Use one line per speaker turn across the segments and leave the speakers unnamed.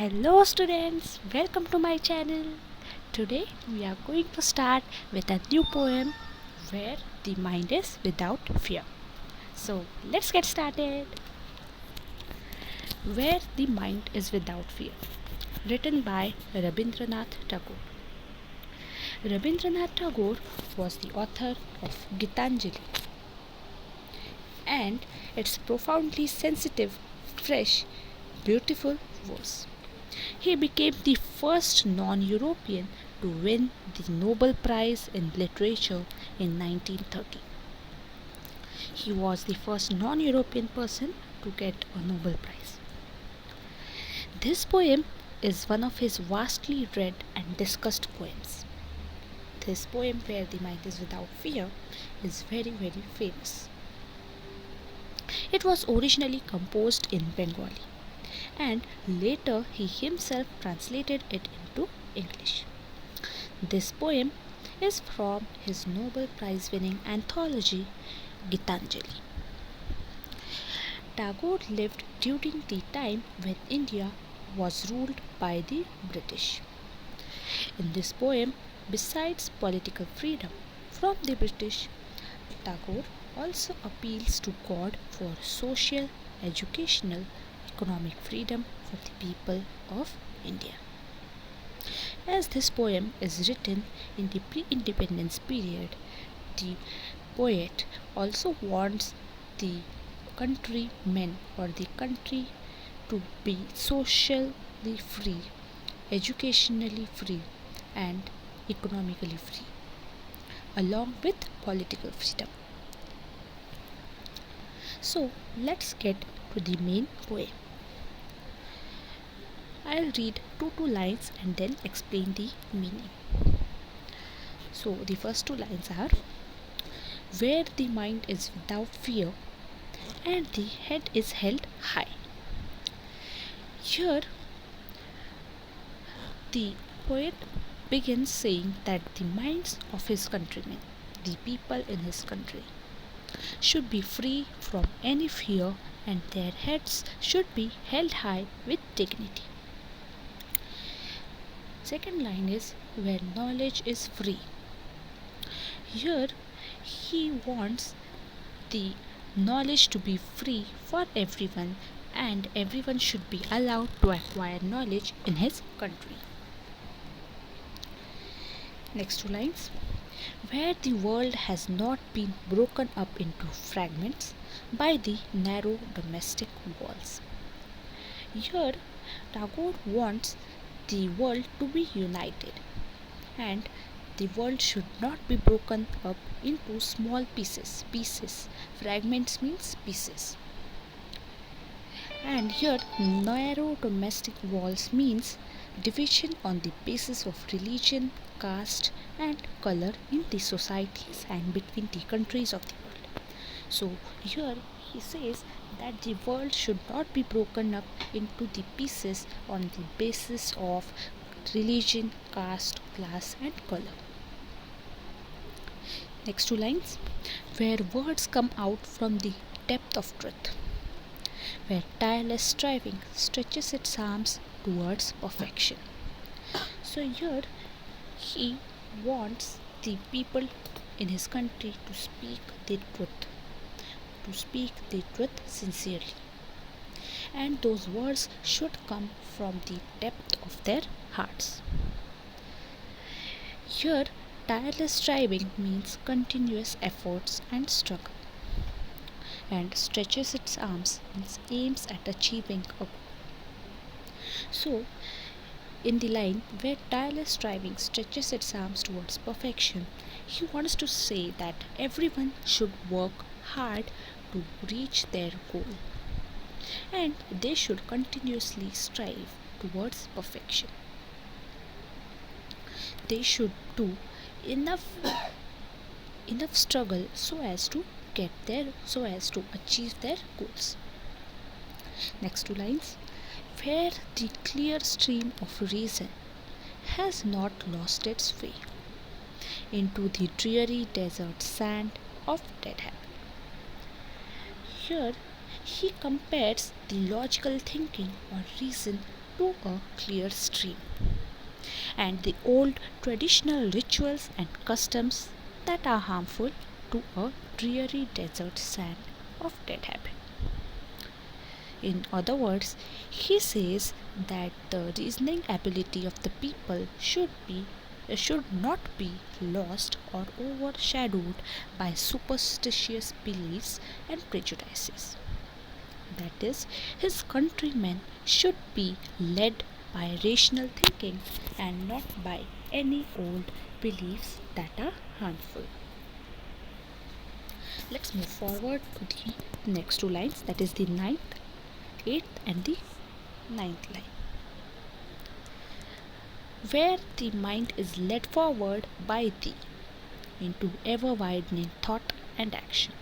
Hello students, welcome to my channel. Today we are going to start with a new poem where the mind is without fear. So let's get started. Where the mind is without fear, written by Rabindranath Tagore. Rabindranath Tagore was the author of Gitanjali, and its profoundly sensitive, fresh, beautiful verse. He became the first non European to win the Nobel Prize in Literature in 1930. He was the first non European person to get a Nobel Prize. This poem is one of his vastly read and discussed poems. This poem, Where the Mind is Without Fear, is very, very famous. It was originally composed in Bengali, and later he himself translated it into English. This poem is from his Nobel Prize winning anthology Gitanjali. Tagore lived during the time when India was ruled by the British. In this poem, besides political freedom from the British, Tagore also appeals to God for social, educational, economic freedom for the people of India. As this poem is written in the pre-independence period, the poet also wants the countrymen or the country to be socially free, educationally free, and economically free, along with political freedom. So let's get to the main poem. I'll read two lines and then explain the meaning. So the first two lines are: where the mind is without fear and the head is held high. Here the poet begins saying that the minds of his countrymen, the people in his country, should be free from any fear and their heads should be held high with dignity. Second line is where knowledge is free. Here he wants the knowledge to be free for everyone and everyone should be allowed to acquire knowledge in his country. Next two lines: where the world has not been broken up into fragments by the narrow domestic walls. Here Tagore wants the world to be united and the world should not be broken up into small pieces. Fragments means pieces. And here narrow domestic walls means division on the basis of religion, caste and color in the societies and between the countries of the world. So here he says that the world should not be broken up into the pieces on the basis of religion, caste, class and color. Next two lines: where words come out from the depth of truth, where tireless striving stretches its arms towards perfection. So here he wants the people in his country to speak the truth sincerely, and those words should come from the depth of their hearts. Here tireless striving means continuous efforts and struggle, and stretches its arms means aims at achieving a goal. So in the line where tireless striving stretches its arms towards perfection, he wants to say that everyone should work hard to reach their goal and they should continuously strive towards perfection. They should do enough struggle so as to achieve their goals. Next two lines: where the clear stream of reason has not lost its way into the dreary desert sand of dead habit. Here he compares the logical thinking or reason to a clear stream, and the old traditional rituals and customs that are harmful to a dreary desert sand of dead habit. In other words, he says that the reasoning ability of the people should not be lost or overshadowed by superstitious beliefs and prejudices. That is, his countrymen should be led by rational thinking and not by any old beliefs that are harmful. Let's move forward to the next two lines, that is the ninth, eighth, and the ninth line. Where the mind is led forward by thee into ever widening thought and action.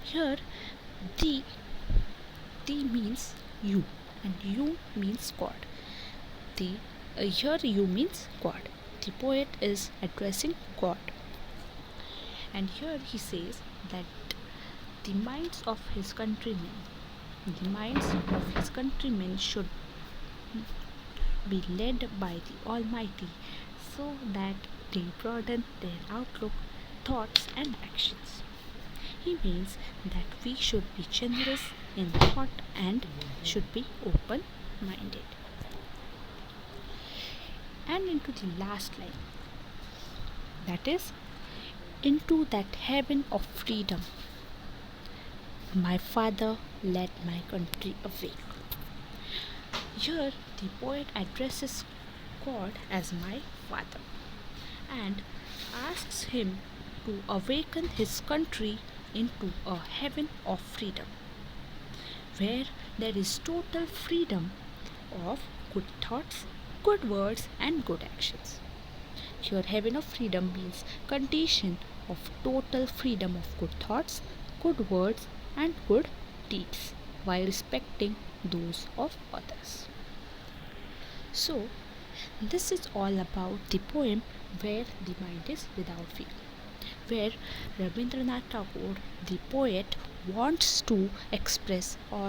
Here, thee means you, and you means God. The Here you means God. The poet is addressing God, and here he says that the minds of his countrymen, should be led by the Almighty, so that they broaden their outlook, thoughts, and actions. He means that we should be generous in thought and should be open minded. And into the last line, that is, into that heaven of freedom, my father led my country awake. Here, the poet addresses God as my father and asks him to awaken his country into a heaven of freedom, where there is total freedom of good thoughts, good words, and good actions. Here, heaven of freedom means condition of total freedom of good thoughts, good words, and good deeds, while respecting those of others. So, this is all about the poem Where the Mind is Without Fear, where Rabindranath Tagore, the poet, wants to express or